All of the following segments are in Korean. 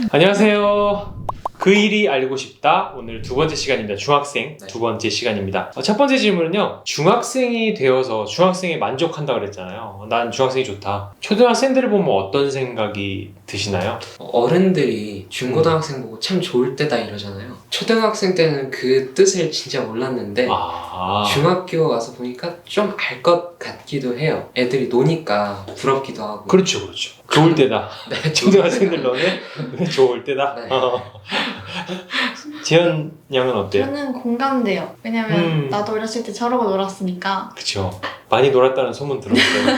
안녕하세요. 그 일이 알고 싶다. 오늘 두 번째 시간입니다. 중학생 두 번째 시간입니다. 첫 번째 질문은요. 중학생이 되어서 중학생에 만족한다 그랬잖아요. 난 중학생이 좋다. 초등학생들을 보면 어떤 생각이 드시나요? 어른들이 중고등학생 보고 참 좋을 때다 이러잖아요. 초등학생 때는 그 뜻을 진짜 몰랐는데 중학교 와서 보니까 좀 알 것 같기도 해요. 애들이 노니까 부럽기도 하고. 그렇죠. 좋을 때다. 네, 초등학생들 너네 좋을 때다. 네. 재현 양은 어때요? 저는 공감돼요. 왜냐면 나도 어렸을 때 저러고 놀았으니까. 그쵸. 많이 놀았다는 소문 들었어요.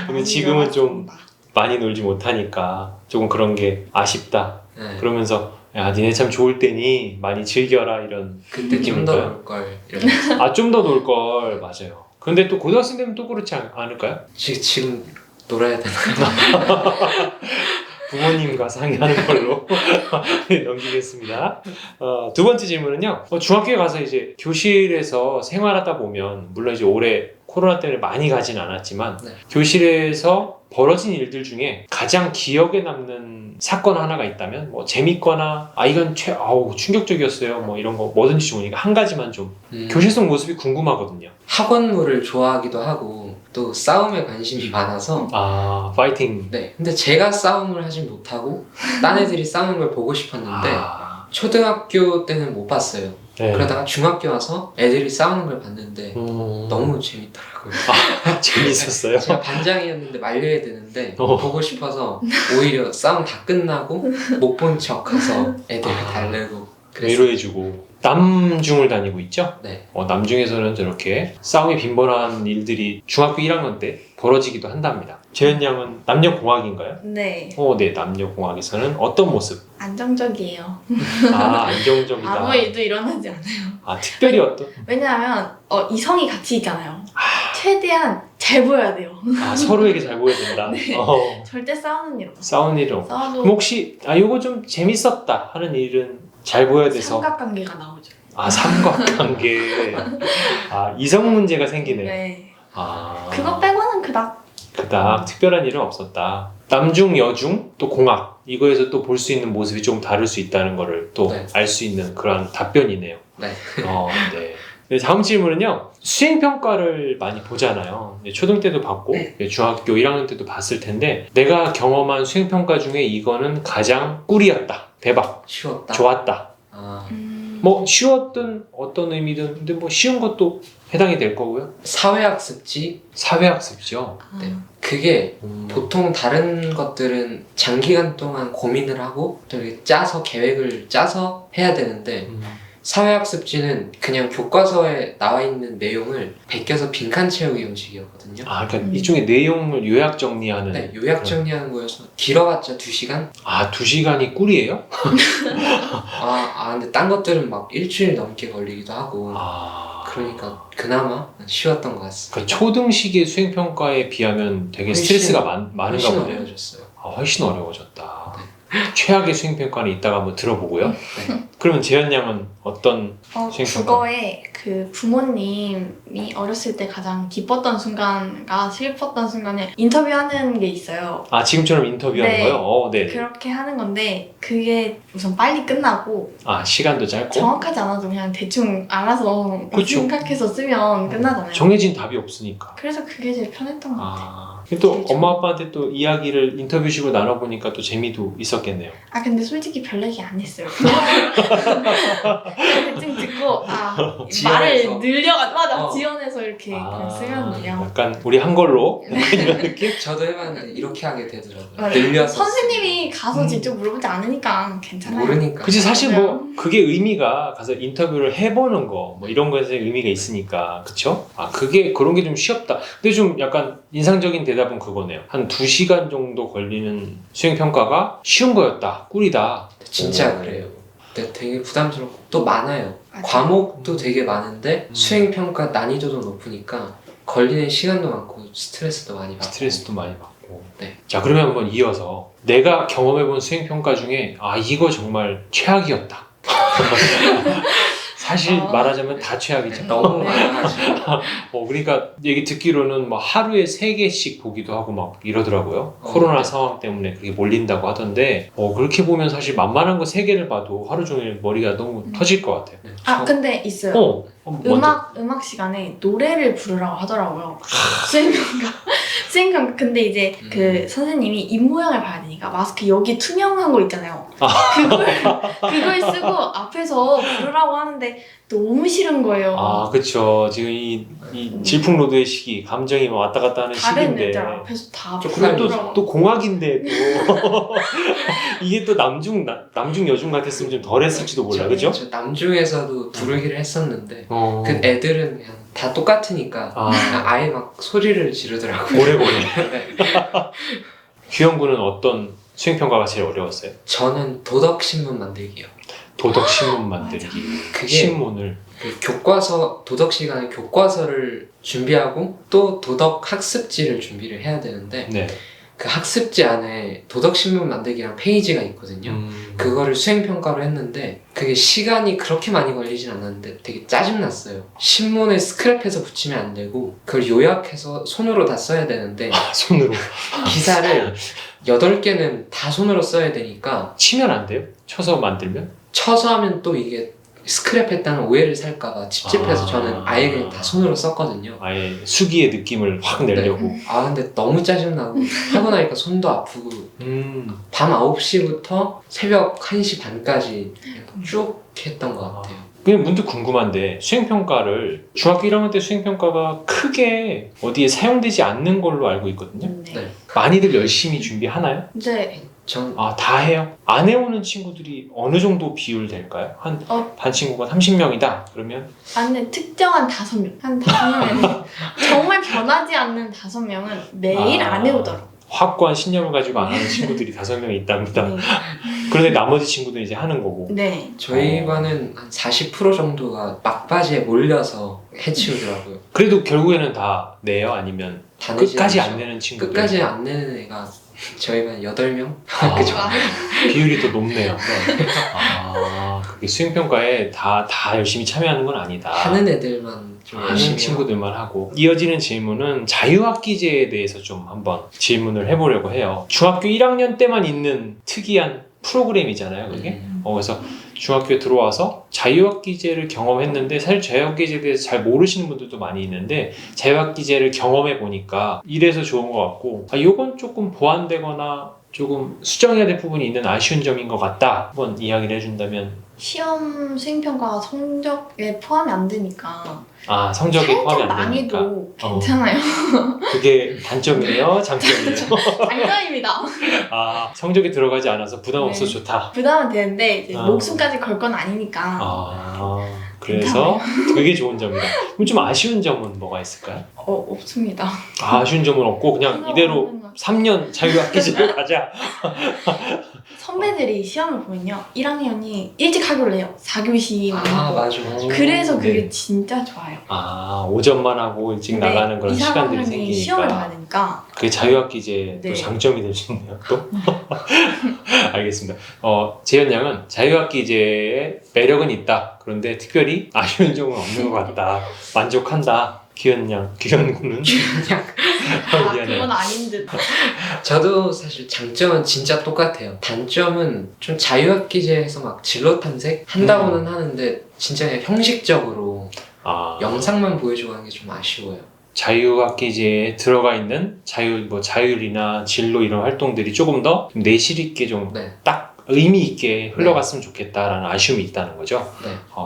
근데 지금은 좀 많이 놀지 못하니까 조금 그런 게 아쉽다. 네. 그러면서 야 니네 참 좋을 때니 많이 즐겨라 이런 그때 좀 더 느낌일까요? 놀걸 이러면서. 좀 더 놀 걸 맞아요. 근데 또 고등학생 되면 또 그렇지 않을까요? 지금 놀아야 되나? 부모님과 상의하는 걸로 넘기겠습니다. 두 번째 질문은요. 중학교에 가서 이제 교실에서 생활하다 보면 물론 이제 올해 코로나 때문에 많이 가진 않았지만 네. 교실에서 벌어진 일들 중에 가장 기억에 남는 사건 하나가 있다면 뭐 재밌거나 이건 충격적이었어요 뭐 이런 거 뭐든지 좋으니까 한 가지만 좀 교실 속 모습이 궁금하거든요. 학원물을 좋아하기도 하고 또 싸움에 관심이 많아서 파이팅. 네. 근데 제가 싸움을 하진 못하고 딴 애들이 싸우는 걸 보고 싶었는데 초등학교 때는 못 봤어요. 네. 그러다가 중학교 와서 애들이 싸우는 걸 봤는데 너무 재밌더라고요. 재밌었어요? 제가 반장이었는데 말려야 되는데 보고 싶어서 오히려 싸움 다 끝나고 못 본 척 가서 애들 달래고 그랬어요. 위로해주고 남중을 다니고 있죠? 네. 남중에서는 저렇게 싸움이 빈번한 일들이 중학교 1학년 때 벌어지기도 한답니다. 재현 양은 남녀공학인가요? 네. 네. 남녀공학에서는 어떤 모습? 안정적이에요. 안정적이다. 아무 일도 일어나지 않아요. 특별히 어떤? 왜냐하면 이성이 같이 있잖아요. 최대한 잘 보여야 돼요. 서로에게 잘 보여야 된다. 네. 절대 싸우는 일 없어요. 싸우는 일은 없고. 싸워도 그럼 혹시 이거 좀 재밌었다 하는 일은 잘 보여야 돼서 삼각관계가 나오죠. 삼각관계. 이성 문제가 생기네요. 네. 그거 그거 빼고는 그닥 특별한 일은 없었다. 남중, 여중, 또 공학 이거에서 또 볼 수 있는 모습이 좀 다를 수 있다는 거를 또 알 수 있는 그런 답변이네요. 네. 네. 다음 질문은요. 수행평가를 많이 보잖아요. 초등 때도 봤고 중학교 1학년 때도 봤을 텐데 내가 경험한 수행평가 중에 이거는 가장 꿀이었다. 대박. 쉬웠다. 좋았다. 뭐 쉬웠든 어떤 의미든 근데 뭐 쉬운 것도 해당이 될 거고요. 사회학습지. 사회학습죠. 네. 그게 보통 다른 것들은 장기간 동안 고민을 하고 또 이렇게 계획을 짜서 해야 되는데 사회학습지는 그냥 교과서에 나와 있는 내용을 베껴서 빈칸 채우기 형식이었거든요. 그러니까 일종의 내용을 요약 정리하는. 네, 요약 정리하는 거여서 길어봤자 2시간? 2시간이 꿀이에요? 근데 딴 것들은 막 일주일 넘게 걸리기도 하고 그러니까 그나마 쉬웠던 것 같습니다. 그러니까 초등식의 수행평가에 비하면 되게 스트레스가 많은가 훨씬 보네요. 어려워졌어요. 훨씬 어려워졌다. 최악의 수행평가는 이따가 한번 들어보고요. 네. 그러면 재현 양은 어떤 수행평가? 국어에 그 부모님이 어렸을 때 가장 기뻤던 순간과 슬펐던 순간에 인터뷰하는 게 있어요. 지금처럼 인터뷰하는 네. 거요? 네. 그렇게 하는 건데 그게 우선 빨리 끝나고 시간도 짧고 정확하지 않아도 그냥 대충 알아서 그쵸. 생각해서 쓰면 끝나잖아요. 정해진 답이 없으니까. 그래서 그게 제일 편했던 것 같아요. 또 제일 엄마 아빠한테 또 이야기를 인터뷰식으로 나눠보니까 또 재미도 있었겠네요. 근데 솔직히 별 얘기 안 했어요. 그냥 대충 듣고 말을 늘려가지고 지원해서 이렇게 그냥 쓰면 돼요. 약간 우리 한 걸로 이런 느낌? 저도 해봤는데 이렇게 하게 되더라고요. 맞아요. 늘려서 선생님이 가서 직접 물어보지 않으니까 괜찮아요. 모르니까. 그치 사실 맞아요. 뭐 그게 의미가 가서 인터뷰를 해보는 거 뭐 이런 거에서 의미가 있으니까 그쵸? 그게 그런 게 좀 쉬웠다. 근데 좀 약간 인상적인 대답은 그거네요. 한 2시간 정도 걸리는 수행평가가 쉬운 거였다. 꿀이다. 진짜 그래요. 근데 되게 부담스럽고 또 많아요. 맞아요. 과목도 되게 많은데 수행평가 난이도도 높으니까 걸리는 시간도 많고 스트레스도 많이 받고. 네. 자 그러면 한번 이어서 내가 경험해본 수행평가 중에 이거 정말 최악이었다. 사실 말하자면 다 최악이죠. 너무 네. 많아가지고 그러니까 얘기 듣기로는 뭐 하루에 3개씩 보기도 하고 막 이러더라고요. 코로나 네. 상황 때문에 그렇게 몰린다고 하던데 그렇게 보면 사실 만만한 거 3개를 봐도 하루 종일 머리가 너무 터질 것 같아요. 네, 아 저- 근데 있어요. 먼저. 음악 시간에 노래를 부르라고 하더라고요. 수행평가. 근데 이제 그 선생님이 입 모양을 봐야 되니까 마스크 여기 투명한 거 있잖아요. 그걸 쓰고 앞에서 부르라고 하는데 너무 싫은 거예요. 아, 그쵸. 지금 이 질풍노도의 시기, 감정이 막 왔다 갔다 하는 다른 시기인데. 애들 앞에서 다 조금 그리고 부르라고. 또 공학인데 또 이게 또 남중 여중 같았으면 좀 덜했을지도 몰라, 그죠? 저 남중에서도 부르기를 했었는데 어. 그 애들은 그냥 다 똑같으니까 아. 그냥 아예 막 소리를 지르더라고요. 고래고래. 네. 규현군은 어떤 수행평가가 제일 어려웠어요? 저는 도덕신문 만들기요. 도덕신문 만들기. 그게 신문을. 그 교과서 도덕 시간에 교과서를 준비하고 또 도덕 학습지를 준비를 해야 되는데 네. 그 학습지 안에 도덕 신문 만들기랑 페이지가 있거든요. 그거를 수행평가로 했는데 그게 시간이 그렇게 많이 걸리진 않았는데 되게 짜증났어요. 신문에 스크랩해서 붙이면 안 되고 그걸 요약해서 손으로 다 써야 되는데 손으로. 기사를 8개는 다 손으로 써야 되니까 치면 안 돼요? 쳐서 만들면? 쳐서 하면 또 이게 스크랩했다는 오해를 살까봐 찝찝해서 아. 저는 아예 그냥 다 손으로 썼거든요. 아예 수기의 느낌을 확 내려고. 아 근데 너무 짜증나고 하고 나니까 손도 아프고 밤 9시부터 새벽 1시 반까지 쭉 했던 것 같아요. 그냥 문득 궁금한데 수행평가를 중학교 1학년 때 수행평가가 크게 어디에 사용되지 않는 걸로 알고 있거든요. 네. 많이들 열심히 준비하나요? 네. 전 다 해요? 안 해오는 친구들이 어느 정도 비율 될까요? 한 반 친구가 30명이다 그러면 안에 특정한 5명, 한 5명은 정말 변하지 않는 5명은 매일 안 해오더라고요. 확고한 신념을 가지고 안 하는 친구들이 5명이 있답니다. 네. 그런데 나머지 친구들은 이제 하는 거고. 네. 저희 반은 한 40% 정도가 막바지에 몰려서 해치우더라고요. 그래도 결국에는 다 내요? 아니면 다 내지 끝까지 않죠. 안 내는 친구들? 끝까지 안 내는 애가 저희 반 8명? 아, 그죠? 비율이 또 높네요. 네. 그게 수행평가에 다 열심히 참여하는 건 아니다. 하는 애들만 좀 하는 열심히 친구들만 하고. 이어지는 질문은 자유학기제에 대해서 좀 한번 질문을 해보려고 해요. 중학교 1학년 때만 있는 특이한 프로그램이잖아요, 그게. 그래서 중학교에 들어와서 자유학기제를 경험했는데 사실 자유학기제에 대해서 잘 모르시는 분들도 많이 있는데 자유학기제를 경험해 보니까 이래서 좋은 것 같고 이건 조금 보완되거나 조금 수정해야 될 부분이 있는 아쉬운 점인 것 같다. 한번 이야기를 해준다면 시험 수행평가가 성적에 포함이 안 되니까 성적이 포함이 살짝 안 되니까 망해도 괜찮아요. 그게 단점이에요? 장점이에요? 장점입니다. 성적이 들어가지 않아서 부담 없어 네. 좋다. 부담은 되는데 이제 아. 목숨까지 걸 건 아니니까 그래서 그게 좋은 점이다. 그럼 좀 아쉬운 점은 뭐가 있을까요? 없습니다. 아쉬운 점은 없고 그냥 이대로 3년 자유학기제를 가자. 선배들이 시험을 보면요 1학년이 일찍 하교를 해요. 4교시만 하고. 맞아. 그래서 그게 네. 진짜 좋아요. 오전만 하고 일찍 나가는 그런 시간들이 네, 시험을 봐야 생기니까 되니까. 그게 자유학기제의 또 네. 장점이 될 수 있네요. 또 알겠습니다. 재현 양은 자유학기제의 매력은 있다. 그런데 특별히 아쉬운 점은 없는 것 같다. 만족한다. 규현 군은 미안해요. 그건 아닌 듯. 저도 사실 장점은 진짜 똑같아요. 단점은 좀 자유학기제에서 막 진로 탐색 한다고는 하는데 진짜 그냥 형식적으로 영상만 보여주고 하는 게 좀 아쉬워요. 자유학기제에 들어가 있는 자율이나 진로 이런 활동들이 조금 더 내실 있게 좀 딱 의미 있게 흘러갔으면 좋겠다라는 아쉬움이 있다는 거죠.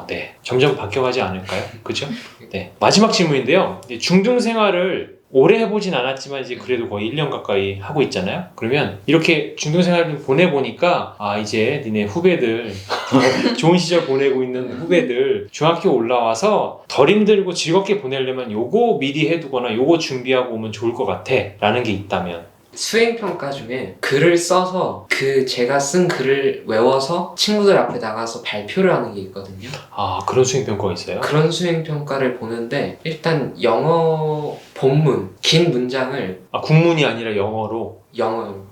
네. 점점 바뀌어가지 않을까요? 그죠? 네. 마지막 질문인데요. 중등 생활을 오래 해보진 않았지만 이제 그래도 거의 1년 가까이 하고 있잖아요. 그러면 이렇게 중등 생활을 보내보니까 이제 니네 후배들 좋은 시절 보내고 있는 후배들 중학교 올라와서 덜 힘들고 즐겁게 보내려면 요거 미리 해두거나 요거 준비하고 오면 좋을 것 같아 라는 게 있다면 수행평가 중에 글을 써서 제가 쓴 글을 외워서 친구들 앞에 나가서 발표를 하는 게 있거든요. 그런 수행평가가 있어요? 그런 수행평가를 보는데 일단 영어 본문, 긴 문장을 국문이 아니라 영어로? 영어로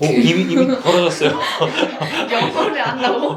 입이 벌어졌어요. 영어를 안다고?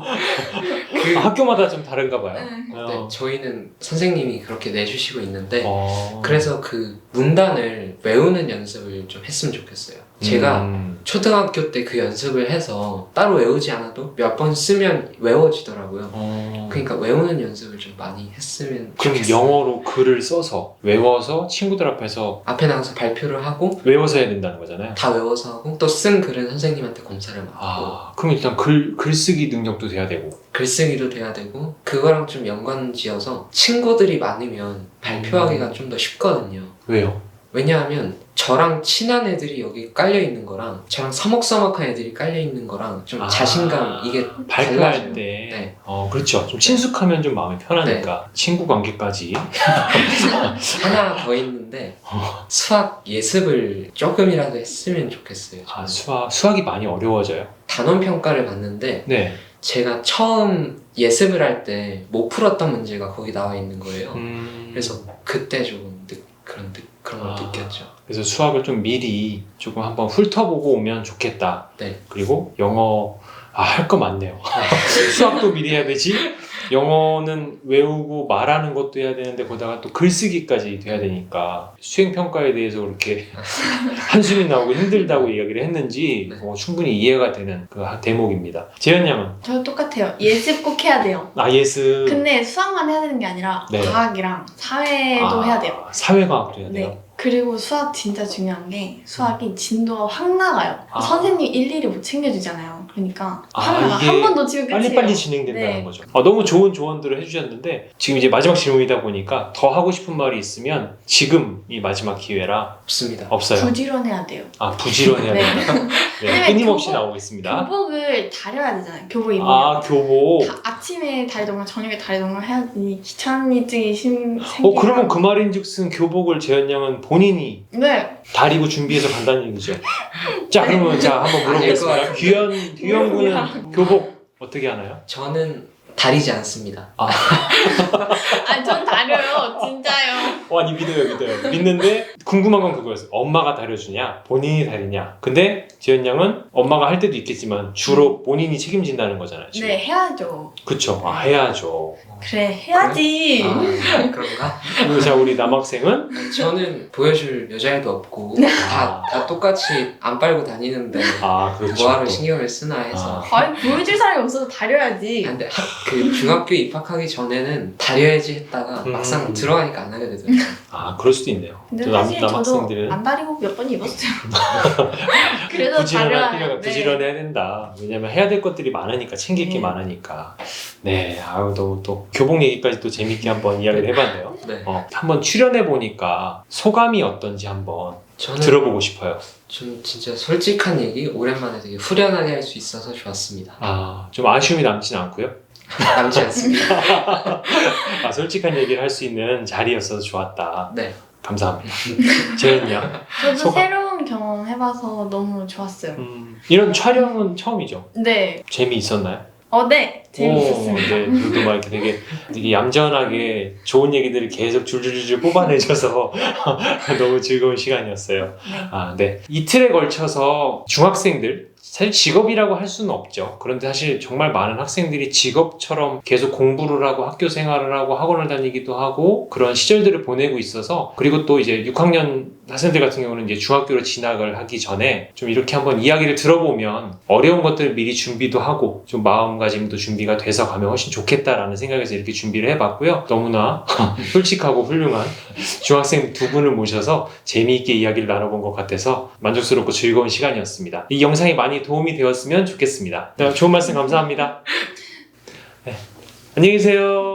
학교마다 좀 다른가 봐요. 네, 저희는 선생님이 그렇게 내주시고 있는데 어. 그래서 그 문단을 외우는 연습을 좀 했으면 좋겠어요. 제가 초등학교 때 그 연습을 해서 따로 외우지 않아도 몇 번 쓰면 외워지더라고요. 그러니까 외우는 연습을 좀 많이 했으면 그럼 좋겠어요. 영어로 글을 써서 외워서 친구들 앞에서 앞에 나가서 발표를 하고 외워서 해야 된다는 거잖아요. 다 외워서 하고 또 쓴 글은 선생님한테 검사를 받고 그럼 일단 글쓰기 능력도 돼야 되고. 글쓰기도 돼야 되고 그거랑 좀 연관지어서 친구들이 많으면 발표하기가 좀 더 쉽거든요. 왜요? 왜냐하면 저랑 친한 애들이 여기 깔려 있는 거랑 저랑 서먹서먹한 애들이 깔려 있는 거랑 좀 자신감 이게 발표할 달라져요. 때 네. 그렇죠. 좀 친숙하면 좀 마음이 편하니까 친구 관계까지. 하나 더 있는데 수학 예습을 조금이라도 했으면 좋겠어요. 저는. 수학이 많이 어려워져요. 단원 평가를 봤는데 네. 제가 처음 예습을 할 때 못 풀었던 문제가 거기 나와 있는 거예요. 그래서 그때 조금 그런 걸 느꼈죠. 그래서 수학을 좀 미리 조금 한번 훑어보고 오면 좋겠다. 네. 그리고 영어 할 거 많네요. 수학도 미리 해야 되지. 영어는 외우고 말하는 것도 해야 되는데 거기다가 또 글쓰기까지 돼야 되니까 수행평가에 대해서 그렇게 한숨이 나오고 힘들다고 이야기를 했는지 네. 충분히 이해가 되는 그 대목입니다. 재현 양은? 저 똑같아요. 예습 꼭 해야 돼요. 예습. 근데 수학만 해야 되는 게 아니라 네. 과학이랑 사회도 해야 돼요. 사회과학도 해야 돼요? 네. 그리고 수학 진짜 중요한 게 수학이 진도가 확 나가요. 아. 선생님 일일이 못 챙겨주잖아요. 그러니까 이게 한 번 놓치면 끝이에요. 빨리빨리 진행된다는 네. 거죠. 너무 좋은 조언들을 해주셨는데 지금 이제 마지막 질문이다 보니까 더 하고 싶은 말이 있으면 지금이 마지막 기회라 없습니다. 없어요. 부지런해야 돼요. 부지런해야 네. 된다. 네, 왜냐면 끊임없이 교복- 나오고 있습니다. 교복을 다려야 되잖아요. 교복 입으면. 교복. 아침에 다리던가 저녁에 다리던가 해야 되니 귀찮이증이 생기고. 그러면 그 말인즉슨 교복을 재현 양은 본인이 네. 다리고 준비해서 간다는 얘기죠. 자, 그러면 한번 아닐 것 물어보겠습니다. 같은데. 규현 군은 교복 어떻게 하나요? 저는 다리지 않습니다. 아니 전 다려요. 진짜요. 아니 믿어요. 믿는데 궁금한 건 그거였어요. 엄마가 다려주냐 본인이 다리냐. 근데 재현 양은 엄마가 할 때도 있겠지만 주로 본인이 책임진다는 거잖아요 지금. 네 해야죠. 그쵸. 해야죠. 그래 해야지. 그런가? 그리고 자 우리 남학생은 저는 보여줄 여자애도 없고 다 똑같이 안 빨고 다니는데 그렇죠. 뭐하러 또. 신경을 쓰나 해서 아니 보여줄 사람이 없어서 다려야지. 근데 그 중학교 입학하기 전에는 다려야지 했다가 막상 들어가니까 안 하게 되더라고요. 그럴 수도 있네요. 근데 또 사실 저도 남학생들은 안 다리고 몇 번 입었어요. 그래도 부지런할 필요가 다려야 부지런해야 된다. 왜냐면 해야 될 것들이 많으니까 챙길 게 네. 많으니까. 네, 너무 또 교복 얘기까지 또 재밌게 한번 이야기를 해봤네요. 네. 한번 출연해 보니까 소감이 어떤지 한번 저는 들어보고 싶어요. 좀 진짜 솔직한 얘기 오랜만에 되게 후련하게 할 수 있어서 좋았습니다. 좀 아쉬움이 남진 않고요. 남지 않습니다. 솔직한 얘기를 할 수 있는 자리였어서 좋았다. 네. 감사합니다. 재현 양. 저도 소감. 새로운 경험 해봐서 너무 좋았어요. 이런 촬영은 처음이죠? 네. 재미있었나요? 네. 재밌었습니다. 네, 저도 막 이렇게 되게 얌전하게 좋은 얘기들을 계속 줄줄줄 뽑아내줘서 너무 즐거운 시간이었어요. 네. 이틀에 걸쳐서 중학생들, 사실 직업이라고 할 수는 없죠. 그런데 사실 정말 많은 학생들이 직업처럼 계속 공부를 하고 학교 생활을 하고 학원을 다니기도 하고 그런 시절들을 보내고 있어서 그리고 또 이제 6학년 학생들 같은 경우는 이제 중학교로 진학을 하기 전에 좀 이렇게 한번 이야기를 들어보면 어려운 것들을 미리 준비도 하고 좀 마음가짐도 준비가 돼서 가면 훨씬 좋겠다라는 생각에서 이렇게 준비를 해봤고요. 너무나 솔직하고 훌륭한 중학생 두 분을 모셔서 재미있게 이야기를 나눠본 것 같아서 만족스럽고 즐거운 시간이었습니다. 이 영상이 많이 도움이 되었으면 좋겠습니다. 좋은 말씀 감사합니다. 네. 안녕히 계세요.